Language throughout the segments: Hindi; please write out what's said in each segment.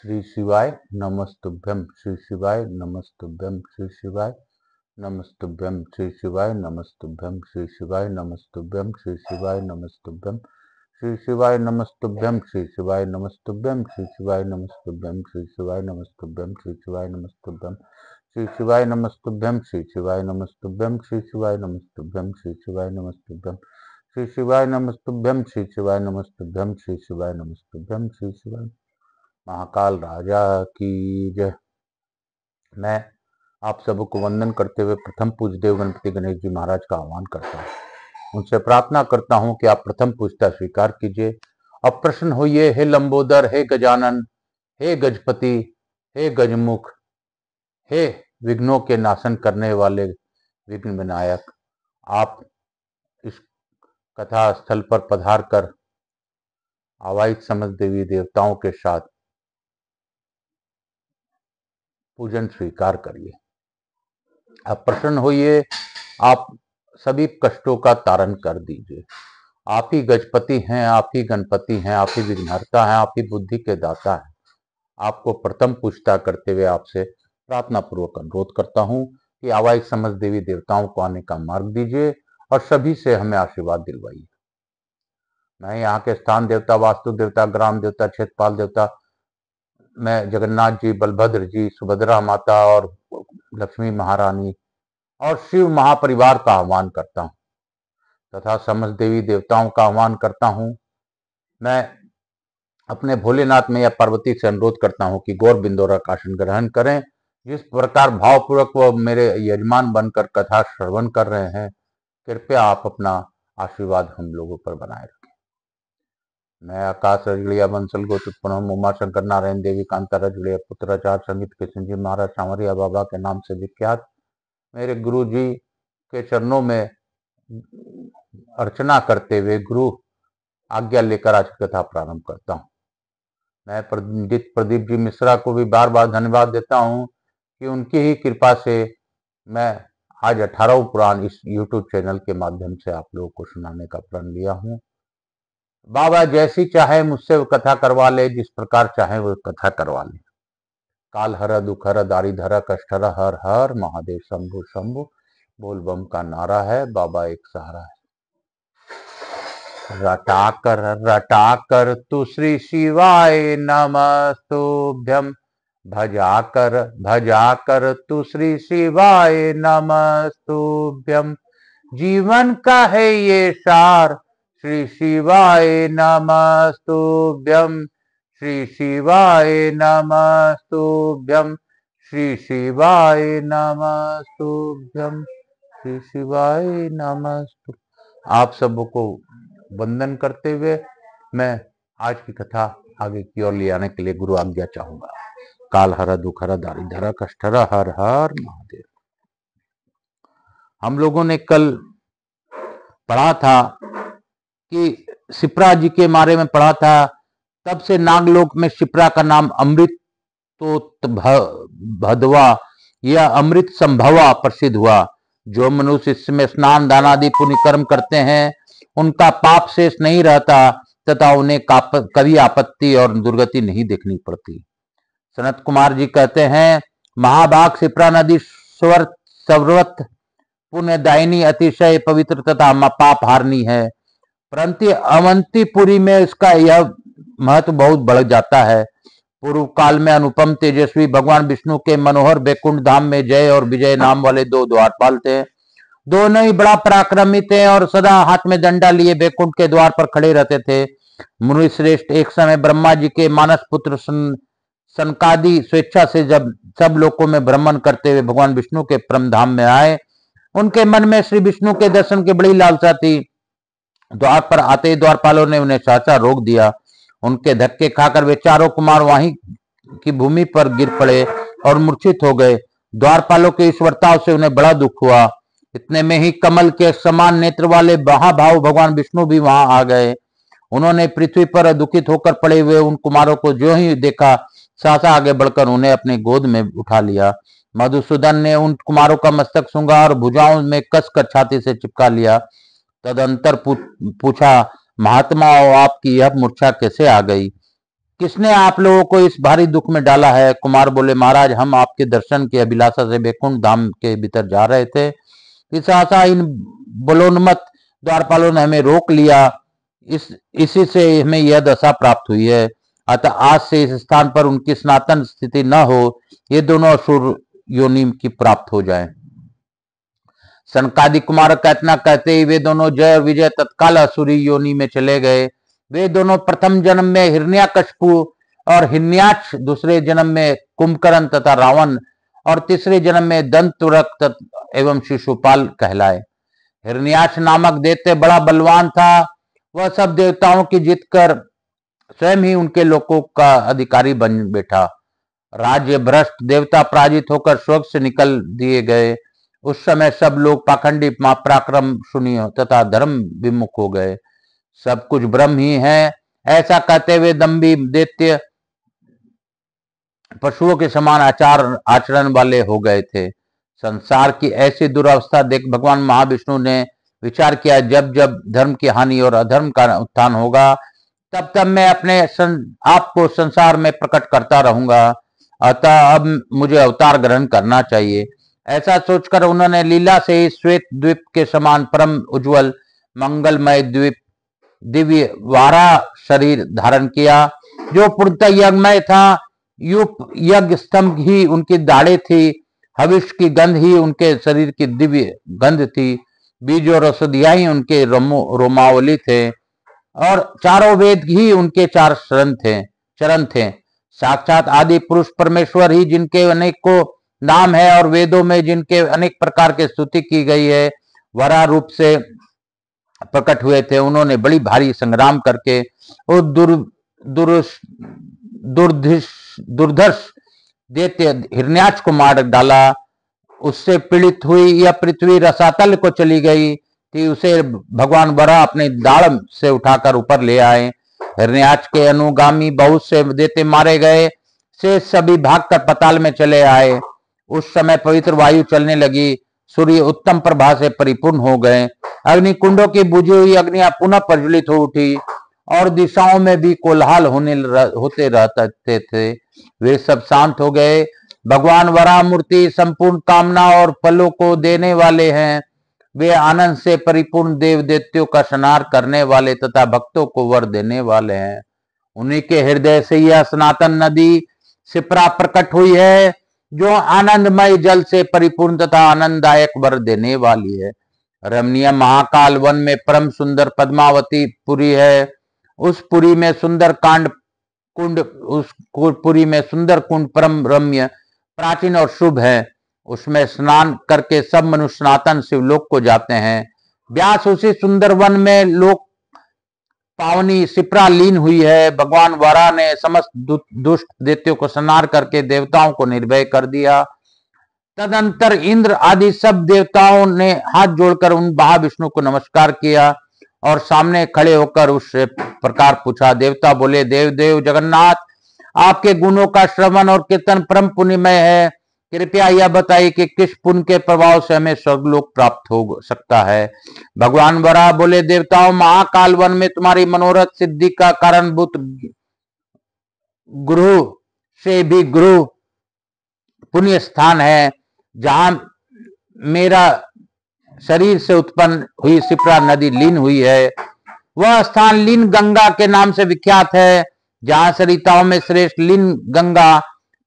श्री शिवाय नमस्तुभ्यम श्री शिवाय नमस्तुभ्यम श्री शिवाय नमस्तुभ्यम श्री शिवाय नमस्तुभ्यम श्री शिवाय नमस्तुभ्यम श्री शिवाय नमस्तुभ्यम श्री शिवाय नमस्तुभ्यम श्री शिवाय नमस्तुभ्यम श्री शिवाय नमस्तुभ्यम श्री शिवाय नमस्तुभ्यम श्री शिवाय नमस्तुभ्यम श्री शिवाय नमस्तुभ्यम श्री शिवाय नमस्तुभ्यम श्री शिवाय नमस्तुभ्यम श्री शिवाय नमस्तुभ्यम श्री शिवाय नमस्तुभ्यम श्री शिवाय नमस्तुभ्यम श्री शिवाय नमस्तुभ्यम श्री शिवाय महाकाल राजा की जय। मैं आप सबको वंदन करते हुए प्रथम पूज्य देव गणपति गणेश जी महाराज का आह्वान करता हूँ। उनसे प्रार्थना करता हूँ कि आप प्रथम पूजता स्वीकार कीजिए। अब प्रसन्न होइए हे लंबोदर, हे गजानन, हे गजपति, हे गजमुख, हे विघ्नों के नाशन करने वाले विघ्न विनायक, आप इस कथा स्थल पर पधार कर आवाहित समस्त देवी देवताओं के साथ पूजन स्वीकार करिए। आप प्रसन्न होइए, आप सभी कष्टों का तारण कर दीजिए। आप ही गजपति हैं, आप ही गणपति हैं, आप ही विघ्नहर्ता हैं, आप ही बुद्धि के दाता हैं। आपको प्रथम पूजता करते हुए आपसे प्रार्थना पूर्वक अनुरोध करता हूं कि आवाहित समस्त देवी देवताओं को आने का मार्ग दीजिए और सभी से हमें आशीर्वाद दिलवाइए। मैं यहाँ के स्थान देवता, वास्तु देवता, ग्राम देवता, क्षेत्रपाल देवता, मैं जगन्नाथ जी, बलभद्र जी, सुभद्रा माता और लक्ष्मी महारानी और शिव महापरिवार का आह्वान करता हूँ तथा समस्त देवी देवताओं का आह्वान करता हूँ। मैं अपने भोलेनाथ में या पार्वती से अनुरोध करता हूँ कि गौर बिंदोरा का आसन ग्रहण करें। जिस प्रकार भावपूर्वक वो मेरे यजमान बनकर कथा श्रवण कर रहे हैं, कृपया आप अपना आशीर्वाद हम लोगों पर बनाए रखें। मैं आकाश रजड़िया बंसल गोत्र उमा शंकर नारायण देवी कांता रजड़िया पुत्र आचार्य संगीत कृष्ण जी महाराज सांवरिया बाबा के नाम से विख्यात मेरे गुरु जी के चरणों में अर्चना करते हुए गुरु आज्ञा लेकर आज कथा प्रारंभ करता हूँ। मैं पंडित प्रदीप जी मिश्रा को भी बार बार धन्यवाद देता हूँ कि उनकी ही कृपा से मैं आज 18वां पुराण इस YouTube चैनल के माध्यम से आप लोगों को सुनाने का प्रण लिया हूँ। बाबा जैसी चाहे मुझसे वो कथा करवा ले, जिस प्रकार चाहे वो कथा करवा ले। काल हर दुख हर दारी धर कष्ट हर हर हर महादेव शंभु शंभु बोल बम का नारा है। बाबा एक सहारा है। रटा कर तू श्री शिवाय नमस्तुभ्यम, भजा कर तू श्री शिवाय नमस्तुभ्यम। जीवन का है ये सार, श्री शिवाय नमस्तुभ्यम, श्री शिवाय नमस्तुभ्यम, श्री शिवाय नमस्तुभ्यम, श्री शिवाय नमस्तुभ्यम। आप सबको वंदन करते हुए मैं आज की कथा आगे की ओर ले आने के लिए गुरु आज्ञा चाहूंगा। काल हर दुख हर दारी धर कष्ट हर हर हर महादेव। हम लोगों ने कल पढ़ा था कि शिप्रा जी के बारे में पढ़ा था। तब से नागलोक में शिप्रा का नाम अमृत तो भदवा या अमृत संभवा प्रसिद्ध हुआ। जो मनुष्य इसमें स्नान दान आदि पुण्य कर्म करते हैं उनका पाप शेष नहीं रहता तथा उन्हें कभी आपत्ति और दुर्गति नहीं देखनी पड़ती। सनत कुमार जी कहते हैं, महाभाग शिप्रा नदी सर्वत पुण्यदायिनी, अतिशय पवित्र तथा पाप हारनी है। परंतु अवंतीपुरी में इसका यह महत्व बहुत बढ़ जाता है। पूर्व काल में अनुपम तेजस्वी भगवान विष्णु के मनोहर बैकुंठ धाम में जय और विजय नाम वाले दो द्वारपाल थे। दोनों ही बड़ा पराक्रमी थे और सदा हाथ में डंडा लिए बैकुंठ के द्वार पर खड़े रहते थे। मुनि श्रेष्ठ एक समय ब्रह्मा जी के मानस पुत्र सनकादि स्वेच्छा से जब सब लोकों में भ्रमण करते हुए भगवान विष्णु के परम धाम में आए, उनके मन में श्री विष्णु के दर्शन की बड़ी लालसा थी। द्वार पर आते ही द्वारपालों ने उन्हें साचा रोक दिया। उनके धक्के खाकर वे चारों कुमार वहीं की भूमि पर गिर पड़े और मूर्छित हो गए। द्वारपालों के इस वर्ताव से उन्हें बड़ा दुख हुआ। इतने में ही कमल के समान नेत्र वाले महाभाव भगवान विष्णु भी वहां आ गए। उन्होंने पृथ्वी पर दुखित होकर पड़े हुए उन कुमारों को जो ही देखा, सासा आगे बढ़कर उन्हें अपनी गोद में उठा लिया। मधुसूदन ने उन कुमारों का मस्तक सूंघा और भुजाओं में कसकर छाती से चिपका लिया। तदंतर पूछा, महात्मा आपकी यह मूर्छा कैसे आ गई? किसने आप लोगों को इस भारी दुख में डाला है? कुमार बोले, महाराज हम आपके दर्शन की अभिलाषा से वैकुंठ धाम के भीतर जा रहे थे। इस आशा इन बलोन्मत्त द्वारपालों ने हमें रोक लिया। इसी से हमें यह दशा प्राप्त हुई है। अतः आज से इस स्थान पर उनकी सनातन स्थिति न हो, ये दोनों असुर योनि की प्राप्त हो जाए। सनकादि कुमार कहतना कहते ही वे दोनों जय और विजय तत्काल असुरी योनि में चले गए। वे दोनों प्रथम जन्म में हिरण्याकश्यपु और हिरण्याक्ष, दूसरे जन्म में कुंभकर्ण तथा रावण और तीसरे जन्म में दंतुरक्त एवं शिशुपाल कहलाए। हिरण्याक्ष नामक दैत्य बड़ा बलवान था। वह सब देवताओं की जीत कर स्वयं ही उनके लोकों का अधिकारी बन बैठा। राज्य भ्रष्ट देवता पराजित होकर स्वर्ग से निकल दिए गए। उस समय सब लोग पाखंडी पराक्रम शून्य तथा धर्म विमुख हो गए। सब कुछ ब्रह्म ही है, ऐसा कहते हुए दंभी दैत्य पशुओं के समान आचरण वाले हो गए थे। संसार की ऐसी दुरावस्था देख भगवान महाविष्णु ने विचार किया, जब जब धर्म की हानि और अधर्म का उत्थान होगा, तब तब मैं अपने आप को संसार में प्रकट करता रहूंगा। अतः अब मुझे अवतार ग्रहण करना चाहिए। ऐसा सोचकर उन्होंने लीला से ही श्वेत द्वीप के समान परम उज्जवल मंगलमय द्वीप दिव्य वारा शरीर धारण किया, जो पूर्णतः यज्ञमय था। युप यज्ञ स्तंभ ही उनकी दाढ़े थी, हविष्य की गंध ही उनके शरीर की दिव्य गंध थी, बीज और औषधियां ही उनके रोमावली थे, और चारों वेद ही उनके चार चरण थे। साक्षात आदि पुरुष परमेश्वर ही, जिनके अनेकों नाम है और वेदों में जिनके अनेक प्रकार के स्तुति की गई है, वरा रूप से प्रकट हुए थे। उन्होंने बड़ी भारी संग्राम करके उस दुर्धर्ष दैत्य हिरण्याक्ष को मार डाला। उससे पीड़ित हुई यह पृथ्वी रसातल को चली गई थी। उसे भगवान वरा अपने दाढ़ से उठाकर ऊपर ले आए। हिरण्याक्ष के अनुगामी बहुत से दैत्य मारे गए, से सभी भागकर पताल में चले आए। उस समय पवित्र वायु चलने लगी, सूर्य उत्तम प्रभा से परिपूर्ण हो गए, अग्नि कुंडों की बुझी हुई अग्नियां पुनः प्रज्वलित हो उठी, और दिशाओं में भी कोलाहल होते रहते थे। वे सब शांत हो गए। भगवान वराह मूर्ति संपूर्ण कामना और फलों को देने वाले हैं। वे आनंद से परिपूर्ण देव दैत्यों का संहार करने वाले तथा भक्तों को वर देने वाले हैं। उन्हीं के हृदय से यह सनातन नदी शिप्रा प्रकट हुई है, जो आनंदमय जल से परिपूर्ण तथा आनंददायक वर देने वाली है। रमणीय महाकाल वन में परम सुंदर पद्मावती पुरी है। उस पुरी में सुंदर कुंड परम रम्य, प्राचीन और शुभ है। उसमें स्नान करके सब मनुष्य सनातन शिवलोक को जाते हैं। व्यास उसी सुंदर वन में लोक पावनी शिप्रा लीन हुई है। भगवान वरा ने समस्त दुष्ट दैत्यों को संहार करके देवताओं को निर्भय कर दिया। तदंतर इंद्र आदि सब देवताओं ने हाथ जोड़कर उन महाविष्णु को नमस्कार किया और सामने खड़े होकर उससे प्रकार पूछा। देवता बोले, देव देव जगन्नाथ, आपके गुणों का श्रवण और कीर्तन परम पुण्यमय है। कृपया यह बताइए कि किस पुण्य के प्रभाव से हमें स्वर्गलोक प्राप्त हो सकता है। भगवान वराह बोले, देवताओं, महाकाल वन में तुम्हारी मनोरथ सिद्धि का कारणभूत गुरु से भी गुरु पुण्य स्थान है, जहां मेरा शरीर से उत्पन्न हुई शिप्रा नदी लीन हुई है। वह स्थान लीन गंगा के नाम से विख्यात है, जहां सरिताओं में श्रेष्ठ लीन गंगा,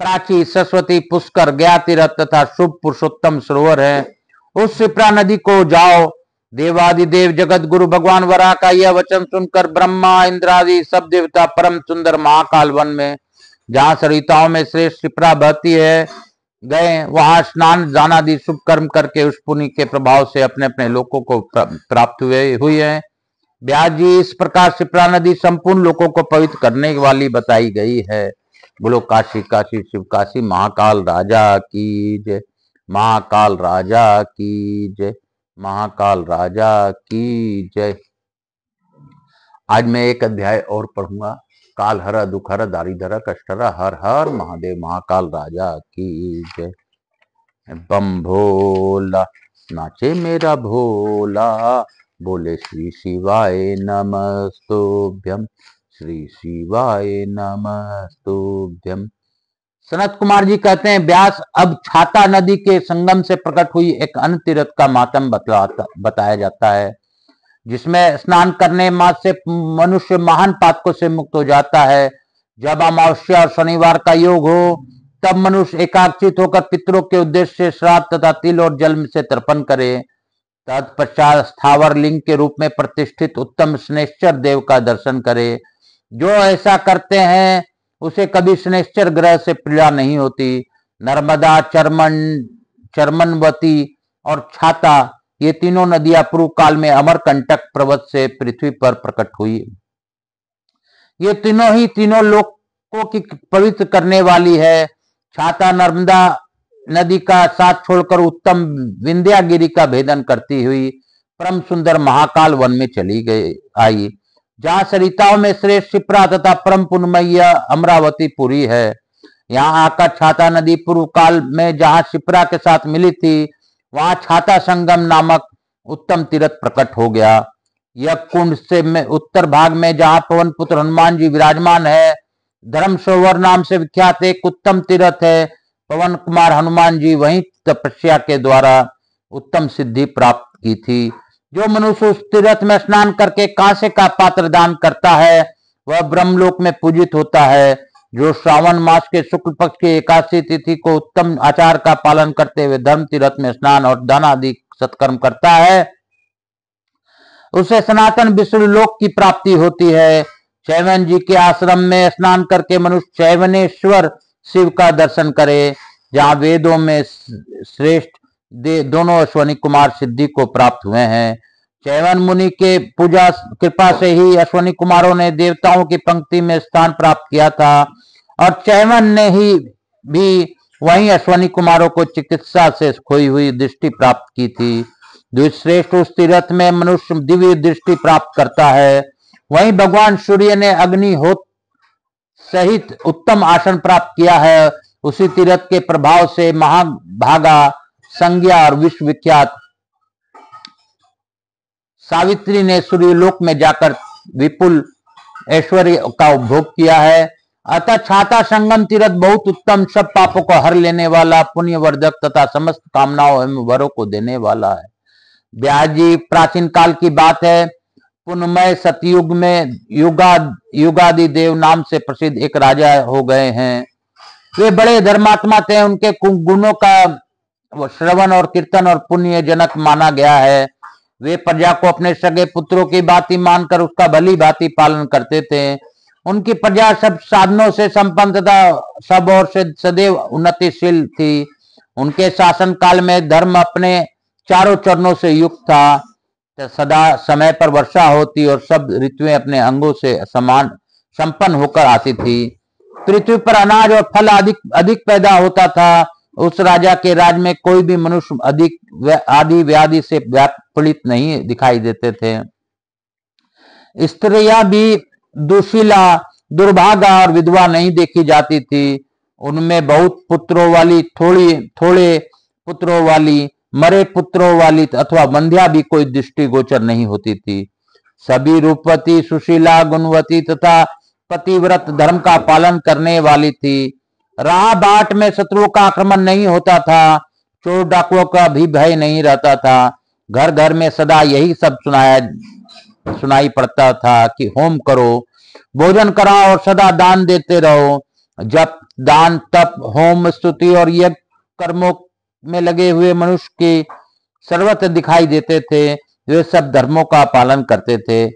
प्राची, सरस्वती, पुष्कर, गया तीर्थ तथा शुभ पुरुषोत्तम सरोवर है। उस शिप्रा नदी को जाओ। देवादिदेव जगत गुरु भगवान वराह का यह वचन सुनकर ब्रह्मा, इंद्रादि सब देवता परम सुंदर महाकाल वन में, जहां सरिताओं में श्रेष्ठ शिप्रा बहती है, गए। वहां स्नान दान आदि शुभ कर्म करके उस पुण्य के प्रभाव से अपने अपने लोकों को प्राप्त हुई है। व्यास जी, इस प्रकार शिप्रा नदी संपूर्ण लोकों को पवित्र करने वाली बताई गई है। बोलो काशी काशी शिव काशी महाकाल राजा की जय, महाकाल राजा की जय, महाकाल राजा की जय। आज मैं एक अध्याय और पढ़ूंगा। काल हर दुख हर दारिद्र कष्ट हर हर महादेव, महाकाल राजा की जय। बम भोला नाचे मेरा भोला, बोले श्री शिवाय नमस्तुभ्यम। श्री शिवाय नमस्तुभ्यम। सनत कुमार जी कहते हैं, व्यास अब छाता नदी के संगम से प्रकट हुई एक अन्य तीर्थ का मातम बताया जाता है, जिसमें स्नान करने मात्र से मनुष्य महान पातकों से मुक्त हो जाता है। जब अमावस्या और शनिवार का योग हो तब मनुष्य एकाग्रचित होकर पितरों के उद्देश्य से श्राद्ध तथा तिल और जल से तर्पण करे। तत्पश्चात स्थावर लिंग के रूप में प्रतिष्ठित उत्तम शनैश्चर देव का दर्शन करे। जो ऐसा करते हैं उसे कभी शनैश्चर ग्रह से पीड़ा नहीं होती। नर्मदा, चर्मनवती और छाता, ये तीनों नदियां पूर्व काल में अमरकंटक पर्वत से पृथ्वी पर प्रकट हुई। ये तीनों ही तीनों लोकों की पवित्र करने वाली है। छाता नर्मदा नदी का साथ छोड़कर उत्तम विंध्यागिरी का भेदन करती हुई परम सुंदर महाकाल वन में चली आई, जहां सरिताओं में श्रेष्ठ शिप्रा तथा परम पुण्यमयी अमरावती पुरी है। यहाँ आकर छाता नदी पूर्व काल में जहां शिप्रा के साथ मिली थी, वहां छाता संगम नामक उत्तम तीर्थ प्रकट हो गया। यह कुंड से में उत्तर भाग में जहां पवन पुत्र हनुमान जी विराजमान है, धर्म सरोवर नाम से विख्यात एक उत्तम तीर्थ है। पवन कुमार हनुमान जी वहीं तपस्या के द्वारा उत्तम सिद्धि प्राप्त की थी। जो मनुष्य उस तीर्थ में स्नान करके कांसे का पात्र दान करता है, वह ब्रह्मलोक में पूजित होता है। जो श्रावण मास के शुक्ल पक्ष की एकादशी तिथि को उत्तम आचार का पालन करते हुए धर्म तीर्थ में स्नान और दान आदि सत्कर्म करता है, उसे सनातन विष्णु लोक की प्राप्ति होती है। चैवन जी के आश्रम में स्नान करके मनुष्य चैवनेश्वर शिव का दर्शन करे, जहां वेदों में श्रेष्ठ दोनों अश्वनी कुमार सिद्धि को प्राप्त हुए हैं। चैवन मुनि के पूजा कृपा से ही अश्वनी कुमारों ने देवताओं की पंक्ति में स्थान प्राप्त किया था, और चैवन ने ही भी वहीं अश्वनी कुमारों को चिकित्सा से खोई हुई दृष्टि प्राप्त की थी। द्विश्रेष्ठ उस तीर्थ में मनुष्य दिव्य दृष्टि प्राप्त करता है। वहीं भगवान सूर्य ने अग्निहोत्र सहित उत्तम आसन प्राप्त किया है। उसी तीर्थ के प्रभाव से महाभागा, संज्ञा और विश्वविख्यात सावित्री ने सूर्यलोक में जाकर विपुल ऐश्वर्य का उपभोग किया है। अतः छाता संगम तीर्थ बहुत उत्तम, सब पापों को हर लेने वाला, पुण्यवर्धक तथा समस्त कामनाओं एवं वरों को देने वाला है। व्यास जी प्राचीन काल की बात है, पुण्यमय सतयुग में युगादि देव नाम से प्रसिद्ध एक राजा हो गए हैं। वे बड़े धर्मात्मा थे। उनके गुणों का श्रवण और कीर्तन और पुण्य जनक माना गया है। वे प्रजा को अपने सगे पुत्रों की बाती मानकर उसका भली भांति पालन करते थे। उनकी प्रजा सब साधनों से संपन्न तथा सब ओर से सदैव उन्नतिशील थी। उनके शासन काल में धर्म अपने चारों चरणों से युक्त था। सदा समय पर वर्षा होती और सब ऋतुएं अपने अंगों से समान संपन्न होकर आती थी। पृथ्वी पर अनाज और फल अधिक पैदा होता था। उस राजा के राज में कोई भी मनुष्य अधिक आदि व्याधि से पीड़ित नहीं दिखाई देते थे। स्त्रियां भी दुशीला, दुर्भागा और विधवा नहीं देखी जाती थी। उनमें बहुत पुत्रों वाली, थोड़े पुत्रों वाली, मरे पुत्रों वाली अथवा बंध्या भी कोई दृष्टि गोचर नहीं होती थी। सभी रूपवती, सुशीला, गुणवती तथा पतिव्रत, धर्म का पालन करने वाली थी। राह बाट में शत्रुओं का आक्रमण नहीं होता था। चोर डाकुओं का भी भय नहीं रहता था। घर घर में सदा यही सब सुनाई पड़ता था कि होम करो, भोजन कराओ और सदा दान देते रहो। जब दान, तप, होम, स्तुति और यज्ञ कर्मों में लगे हुए मनुष्य के सर्वत्र दिखाई देते थे। वे सब धर्मों का पालन करते थे।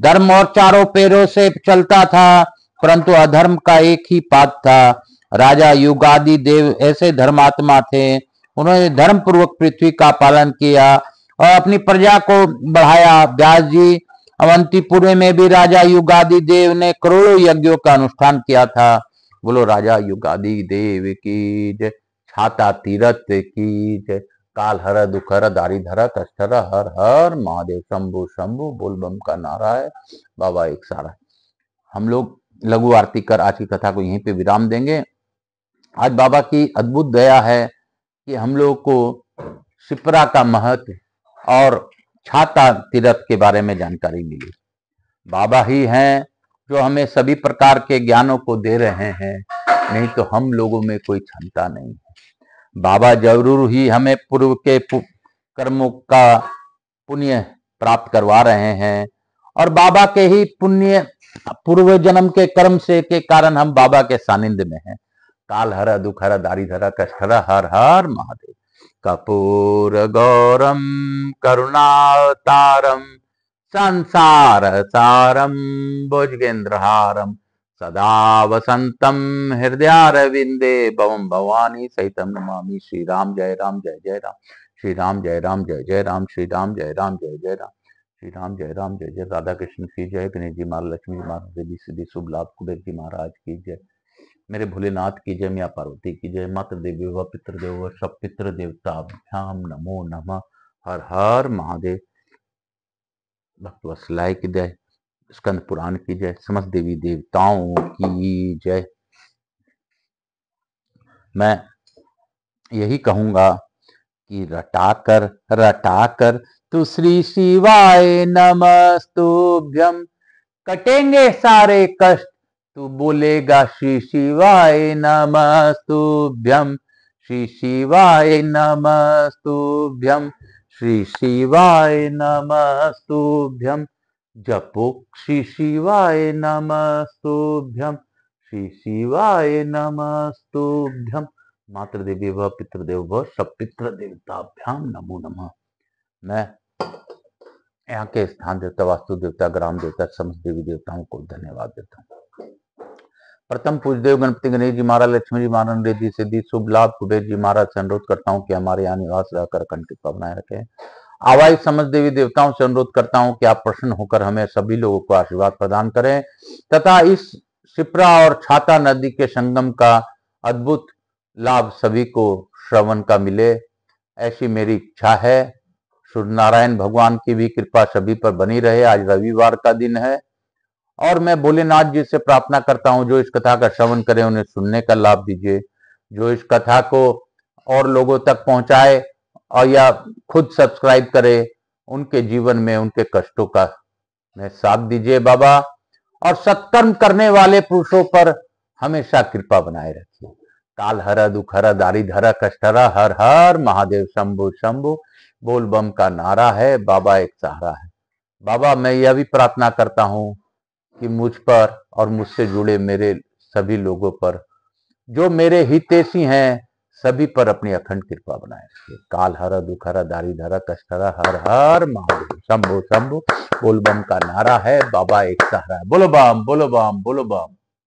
धर्म और चारों पैरों से चलता था, परंतु अधर्म का एक ही पाद था। राजा युगादि देव ऐसे धर्मात्मा थे। उन्होंने धर्म पूर्वक पृथ्वी का पालन किया और अपनी प्रजा को बढ़ाया। व्यास जी अवंतीपुर में भी राजा युगादि देव ने करोड़ों यज्ञों का अनुष्ठान किया था। बोलो राजा युगादि देव की जय। छाता तीरथ की जय। काल हर दुख हर दारिधर कष्टर हर हर महादेव शंभु शंभु। बोल बम का नारा है बाबा एक सारा। हम लोग लघु आरती कर आज की कथा को यहीं पे विराम देंगे। आज बाबा की अद्भुत दया है कि हम लोग को शिप्रा का महत्व और छाता तीर्थ के बारे में जानकारी मिली। बाबा ही हैं जो हमें सभी प्रकार के ज्ञानों को दे रहे हैं, नहीं तो हम लोगों में कोई क्षमता नहीं है। बाबा जरूर ही हमें पूर्व के कर्मों का पुण्य प्राप्त करवा रहे हैं, और बाबा के ही पुण्य पूर्व जन्म के कर्म से के कारण हम बाबा के सानिध्य में हैं। काल हर दुख हर दारी धरा कष्ट हर हर हर महादेव। कपूर गौरम करुणावतारम संसार सारम भुजगेंद्रहारम सदा वसंतम हृदयारविंदे भवम भवानी सहितम नमामि। श्री राम जय राम जय जय राम, श्री राम जय राम जय जय राम, श्री राम जय राम जय जय राम, श्री राम जय राम जय जय। राधा कृष्ण की जय, गणेश जी महाराज, लक्ष्मी जी महाराज, रिद्धि सिद्धि शुभ लाभ, कुबेर जी महाराज की जय, मेरे भोलेनाथ की जय, मैया पार्वती की जय, मातृ देवी व पितृदेव व सब पितृ देवताभ्याम नमो नमः। हर हर महादेव। भक्त वत्सलाय की जय, स्कंद पुराण की जय, समस्त देवी देवताओं की जय। मैं यही कहूंगा कि रटाकर तू श्री शिवाय नमस्तुभ्यम, कटेंगे सारे कष्ट तू बोलेगा श्री शिवाय नमस्तुभ्यम, श्री शिवाय नमस्तुभ्यम, श्री शिवाय नमस्तुभ्यम। जपो श्री शिवाय नमस्तुभ्यम, श्री शिवाय नमस्तुभ्यम। मातृ देवी व पितृदेव व सब पितृ देवताभ्याम नमो नमः। मैं यहाँ के स्थान देवता, वास्तु देवता, ग्राम देवता, समस्त देवी देवताओं को धन्यवाद देता हूँ। प्रथम पूज्यदेव गणपति गणेश जी महाराज, लक्ष्मी जी महाराज, रिद्धि सिद्धि शुभ लाभ, कुबेर जी महाराज से अनुरोध करता हूँ कि हमारे यहाँ निवास रहकर अखंड कृपा बनाए रखें। आवाई समस्त देवी देवताओं से अनुरोध करता हूँ कि आप प्रसन्न होकर हमें सभी लोगों को आशीर्वाद प्रदान करें, तथा इस शिप्रा और छाता नदी के संगम का अद्भुत लाभ सभी को श्रवण का मिले, ऐसी मेरी इच्छा है। सूर्य नारायण भगवान की भी कृपा सभी पर बनी रहे। आज रविवार का दिन है और मैं भोलेनाथ जी से प्रार्थना करता हूं, जो इस कथा का श्रवण करें उन्हें सुनने का लाभ दीजिए, जो इस कथा को और लोगों तक पहुंचाए और या खुद सब्सक्राइब करे, उनके जीवन में उनके कष्टों का मैं साथ दीजिए बाबा, और सत्कर्म करने वाले पुरुषों पर हमेशा कृपा बनाए रखिए। काल हर दुख हर दारी धरा कष्ट हर हर हर महादेव शंभु शंभु। बोल बम का नारा है, बाबा एक सहारा है। बाबा मैं यह भी प्रार्थना करता हूं कि मुझ पर और मुझसे जुड़े मेरे सभी लोगों पर, जो मेरे हितैषी हैं, सभी पर अपनी अखंड कृपा बनाए रखिए। काल हर दुख हर दारी धरा कष्ट हर हर हर महादेव शंभु शंभु। बोल बम का नारा है, बाबा एक सहारा है। बोलो बम बोलो बम बोलो बम।